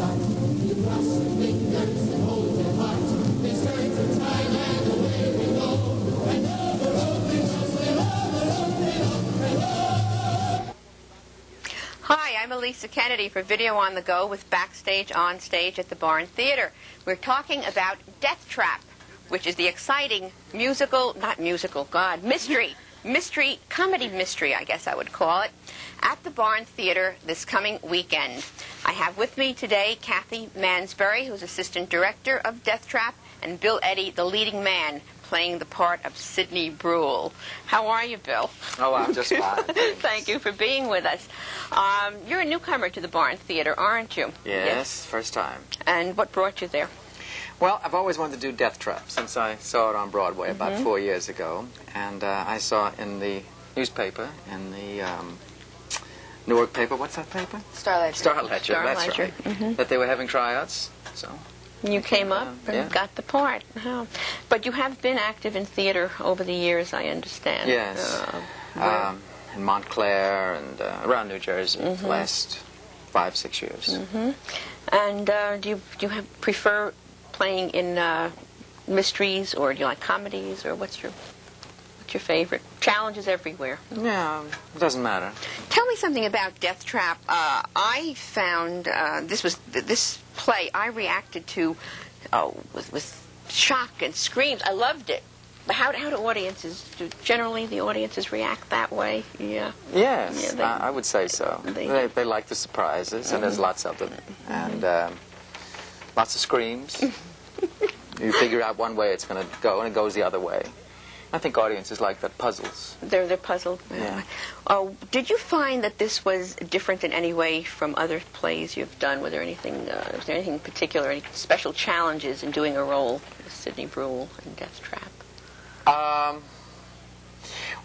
Hi, I'm Elisa Kennedy for Video on the Go with Backstage, Onstage at the Barn Theater. We're talking about Deathtrap, which is the exciting comedy mystery, I guess I would call it, at the Barn Theater this coming weekend. I have with me today Kathy Mansbury, who's Assistant Director of Deathtrap, and Bill Eddy, the leading man, playing the part of Sidney Brule. How are you, Bill? Oh, I'm just fine. Thank you for being with us. You're a newcomer to the Barn Theater, aren't you? Yes, first time. And what brought you there? Well, I've always wanted to do Deathtrap since I saw it on Broadway about 4 years ago. And I saw in the newspaper, in the Newark paper, what's that paper? Star Ledger. Star Ledger, that's right. That they were having tryouts, so... You came up and got the part. Oh. But you have been active in theater over the years, I understand. Yes. In Montclair and around New Jersey for the last 5-6 years. And do you prefer playing in mysteries, or do you like comedies, or what's your favorite? Challenges everywhere. Yeah, it doesn't matter. Tell me something about Deathtrap. I found this play I reacted to with shock and screams. I loved it. But how do audiences generally the audiences react that way? Yeah. Yes, yeah, I would say so. They like the surprises, and there's lots of them, and lots of screams. You figure out one way it's going to go, and it goes the other way. I think audiences like that puzzles. They're puzzled. Yeah. Did you find that this was different in any way from other plays you've done? Was there anything particular, any special challenges in doing a role with Sidney Brule in Deathtrap?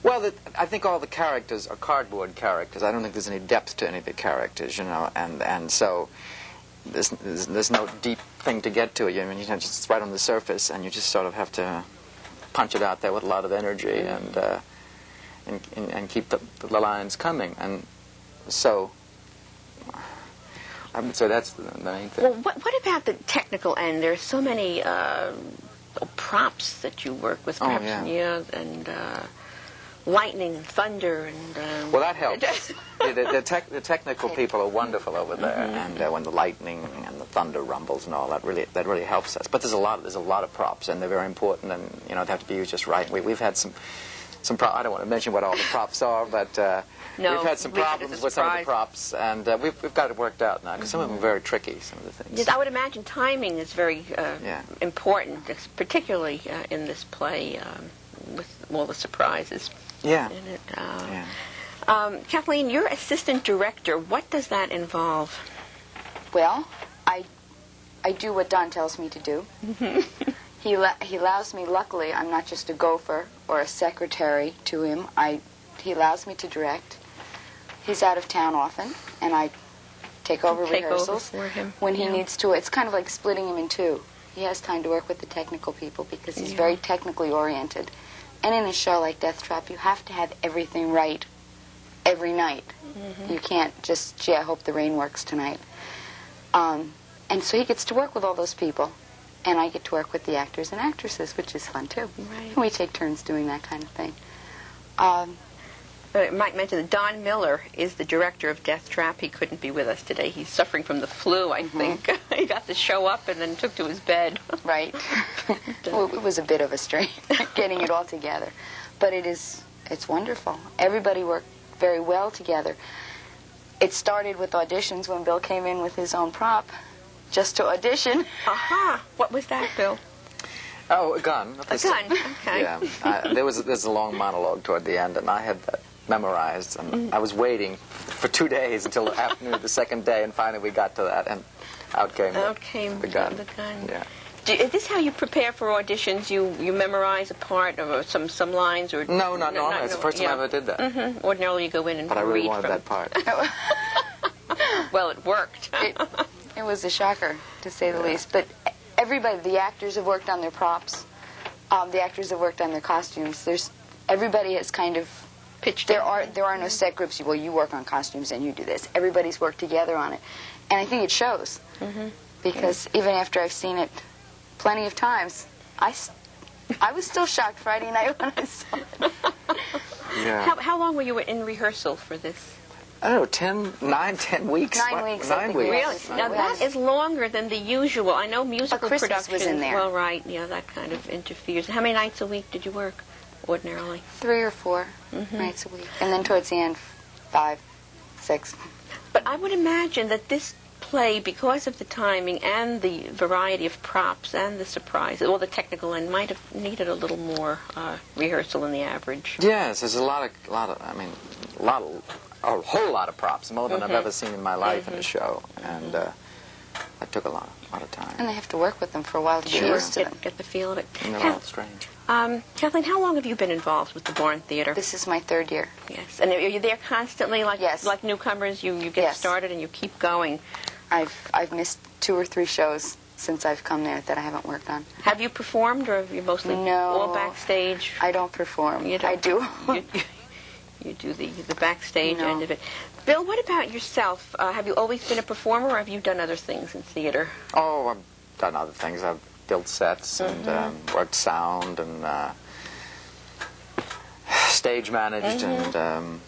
Well, I think all the characters are cardboard characters. I don't think there's any depth to any of the characters, you know, and so there's no deep thing to get to. I mean, you know, just right on the surface, and you just sort of have to punch it out there with a lot of energy and keep the lines coming. And so I would say that's the main thing. Well, what about the technical end? There's so many props that you work with, perhaps, and lightning and thunder and... Well, that helps. the technical people are wonderful over there, and when the lightning and the thunder rumbles and all that really helps us. But there's a lot of props, and they're very important, and you know they have to be used just right. We've had some I don't want to mention what all the props are, but we've had some problems with some of the props, and we've got it worked out now because some of them are very tricky. Some of the things. Yes, I would imagine timing is very important, particularly in this play with all the surprises. Yeah. In it. Kathleen, you're assistant director. What does that involve? Well, I do what Don tells me to do. He allows me, luckily, I'm not just a gopher or a secretary to him. He allows me to direct. He's out of town often, and I take over rehearsals for him when he needs to. It's kind of like splitting him in two. He has time to work with the technical people because he's very technically oriented. And in a show like Deathtrap, you have to have everything right every night. You can't just, gee, I hope the rain works tonight. And so he gets to work with all those people. And I get to work with the actors and actresses, which is fun, too. Right. And we take turns doing that kind of thing. I might mention that Don Miller is the director of Deathtrap. He couldn't be with us today. He's suffering from the flu, I think. He got to show up and then took to his bed. Right. Well, it was a bit of a strain getting it all together. But it's wonderful. Everybody worked very well together. It started with auditions when Bill came in with his own prop just to audition. What was that, Bill? Oh, a gun. A gun, okay. Yeah. There's a long monologue toward the end, and I had that memorized, and I was waiting for 2 days until the afternoon of the second day, and finally we got to that, and out came the gun. Yeah. Is this how you prepare for auditions? You memorize a part or some lines, or no? It's the first time I ever did that. Ordinarily, you go in and but I really read wanted from that part. Well, it worked. It was a shocker, to say the least. But everybody, the actors have worked on their props. The actors have worked on their costumes. Everybody has kind of pitched There are no set groups. Well, you work on costumes and you do this. Everybody's worked together on it, and I think it shows. Because even after I've seen it plenty of times, I was still shocked Friday night when I saw it. Yeah. How long were you in rehearsal for this? I don't know, 9, 10 weeks. 9 weeks. I 9 think. weeks. Really? Now that is longer than the usual. I know musical Christmas productions. was in there. Well, right. Yeah, that kind of interferes. How many nights a week did you work ordinarily? 3 or 4 nights a week, and then towards the end, 5, 6. But I would imagine that this play, because of the timing and the variety of props and the surprise, well, the technical end, might have needed a little more rehearsal than the average. Yes, there's a whole lot of props, more than I've ever seen in my life in a show, and that took a lot of time. And they have to work with them for a while to get used to them. Get the feel of it. And they're all strange. Kathleen, how long have you been involved with the Barn Theater? This is my 3rd year. Yes. And are you there constantly, like Yes. like newcomers? You get Yes. started and you keep going. I've missed 2 or 3 shows since I've come there that I haven't worked on. Have you performed, or have you mostly all backstage? I don't perform. You don't? I do. You do the backstage No. end of it. Bill, what about yourself? Have you always been a performer, or have you done other things in theater? Oh, I've done other things. I've built sets and worked sound and stage managed and,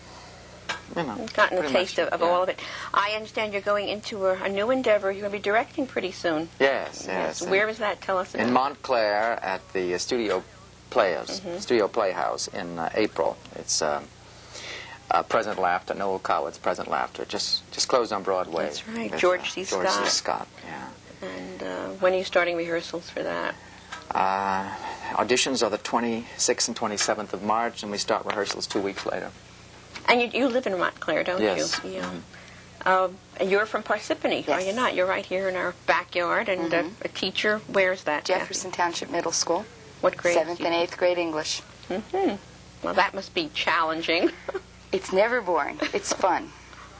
you know. Gotten a pretty taste much, of yeah. all of it. I understand you're going into a new endeavor. You're going to be directing pretty soon. Yes, yes. Where is that? Tell us about In it. Montclair at the Studio Players, Studio Playhouse in April. It's Present Laughter, Noel Coward's Present Laughter, just closed on Broadway. That's right, With, George C. George Scott. C. Scott, yeah. And when are you starting rehearsals for that? Auditions are the 26th and 27th of March, and we start rehearsals 2 weeks later. And you live in Montclair, don't Yes. you? Yeah. And you're from Parsippany, are Yes. you not? You're right here in our backyard. And a teacher, where's that? Jefferson Township Middle School. What grade? 7th and 8th grade English. Well, that must be challenging. It's never boring. It's fun.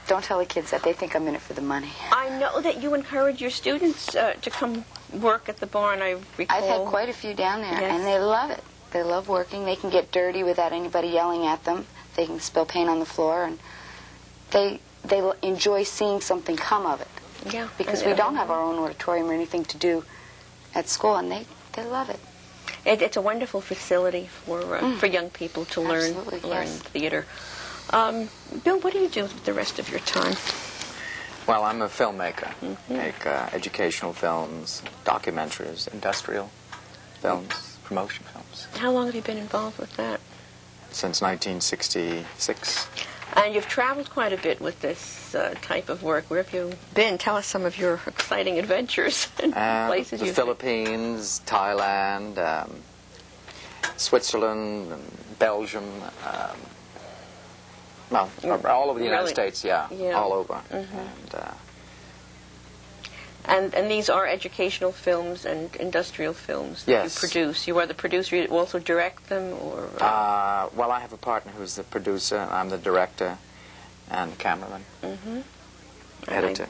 Don't tell the kids that. They think I'm in it for the money. I know that you encourage your students to come work at the barn, I recall. I've had quite a few down there, Yes. and they love it. They love working. They can get dirty without anybody yelling at them. They can spill paint on the floor, and they enjoy seeing something come of it. Yeah. Because we don't have our own auditorium or anything to do at school, and they love it. It's a wonderful facility for young people to learn Absolutely, yes. theater. Bill, what do you do with the rest of your time? Well, I'm a filmmaker. Make educational films, documentaries, industrial films, promotion films. How long have you been involved with that? Since 1966. And you've traveled quite a bit with this type of work. Where have you been? Tell us some of your exciting adventures and places The you've Philippines, Thailand, Switzerland, and Belgium. Well, all over the United Really? States, yeah, all over. And these are educational films and industrial films that Yes. you produce. You are the producer. You also direct them, or Well, I have a partner who's the producer, and I'm the director and the cameraman, editor.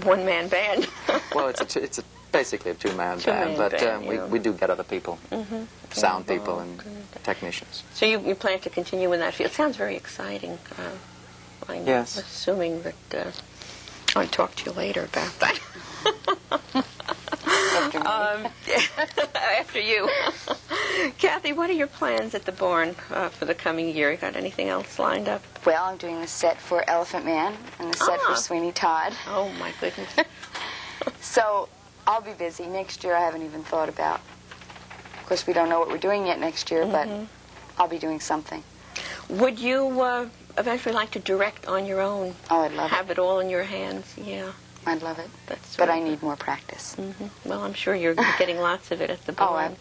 one-man band. Well, it's basically a two-man band, but band, yeah. we do get other people, sound people and technicians. So you plan to continue in that field. Sounds very exciting. I'm Yes. assuming that I'll talk to you later about that. After you. Kathy, what are your plans at the barn for the coming year? You got anything else lined up? Well, I'm doing the set for Elephant Man and the set for Sweeney Todd. Oh, my goodness. So I'll be busy. Next year I haven't even thought about. Of course, we don't know what we're doing yet next year, but I'll be doing something. Would you eventually like to direct on your own? Oh, I'd love Have it all in your hands? Yeah. I'd love it. That's But right. I need more practice. Well, I'm sure you're getting lots of it at the Oh,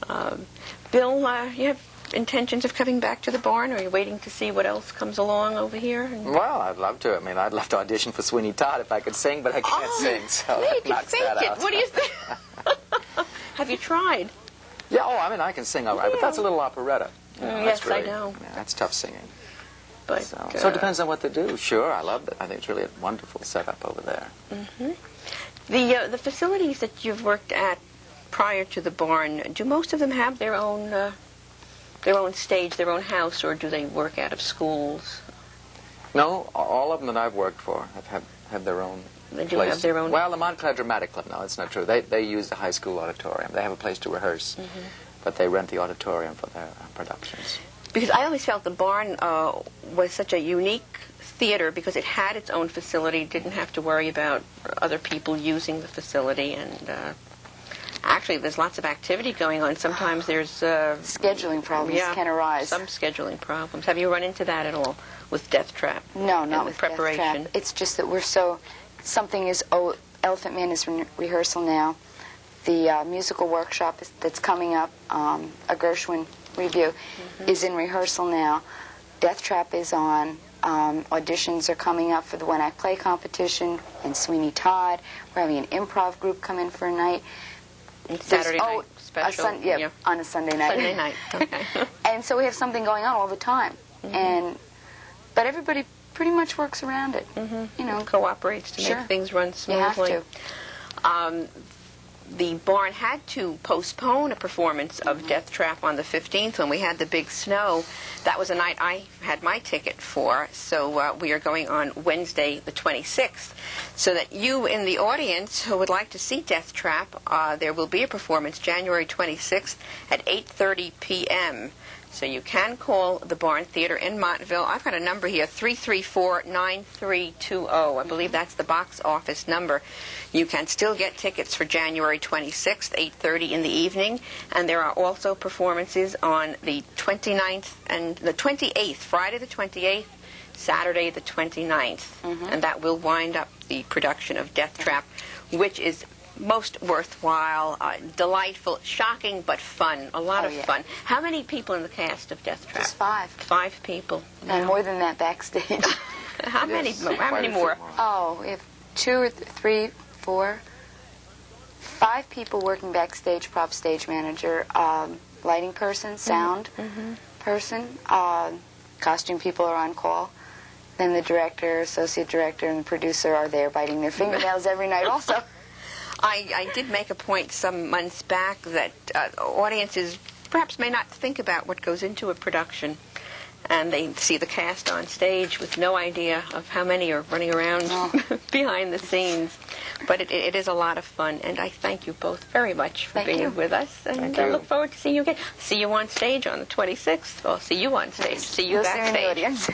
barn. Bill, you have intentions of coming back to the barn, or are you waiting to see what else comes along over here? Well, I'd love to. I mean, I'd love to audition for Sweeney Todd if I could sing, but I can't sing, so Yeah, you that can knocks fake that it. out. What do you think? Have you tried? Yeah, I mean, I can sing all right, but that's a little operetta. You know, Yes, that's really, I know. Yeah, that's tough singing. But, So it depends on what they do. Sure, I love it. I think it's really a wonderful setup over there. The facilities that you've worked at prior to the barn, do most of them have their own their own stage, their own house, or do they work out of schools? No, all of them that I've worked for have their own They do place. have their own... Well, the Montclair Dramatic Club, no, that's not true. They use the high school auditorium. They have a place to rehearse, but they rent the auditorium for their productions. Because I always felt the Barn was such a unique theater because it had its own facility, didn't have to worry about other people using the facility, and actually there's lots of activity going on. Sometimes there's... scheduling problems can arise. Some scheduling problems. Have you run into that at all with Deathtrap? No, not with preparation. Deathtrap. It's just that we're so... Something is... Elephant Man is in rehearsal now. The musical workshop that's coming up, a Gershwin review, is in rehearsal now. Deathtrap is on. Auditions are coming up for the When I Play competition and Sweeney Todd. We're having an improv group come in for a night. Saturday night special? On a Sunday night. Sunday night, okay. And so we have something going on all the time. But everybody pretty much works around it. You know, cooperates to make things run smoothly. You have to. The Barn had to postpone a performance of Deathtrap on the 15th when we had the big snow. That was a night I had my ticket for, so we are going on Wednesday the 26th. So that you in the audience who would like to see Deathtrap, there will be a performance January 26th at 8:30 p.m. So you can call the Barn Theater in Montville. I've got a number here, 334-9320. I believe that's the box office number. You can still get tickets for January 26th, 8:30 in the evening. And there are also performances on the 29th and the 28th, Friday the 28th, Saturday the 29th. And that will wind up the production of Deathtrap, which is most worthwhile, delightful, shocking, but fun. A lot of fun. How many people in the cast of Deathtrap? Just 5. 5 people. And more than that backstage. How many more? Oh, we have 2 or 3, 4, 5 people working backstage, prop stage manager, lighting person, sound person, costume people are on call. Then the director, associate director, and the producer are there biting their fingernails every night also. I did make a point some months back that audiences perhaps may not think about what goes into a production, and they see the cast on stage with no idea of how many are running around behind the scenes. But it is a lot of fun, and I thank you both very much for being with us, and I look forward to seeing you again. See you on stage on the 26th. Well, see you on stage. See you backstage.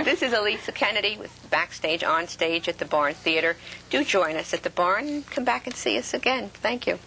This is Elisa Kennedy with Backstage, on stage at the Barn Theater. Do join us at the Barn and come back and see us again. Thank you.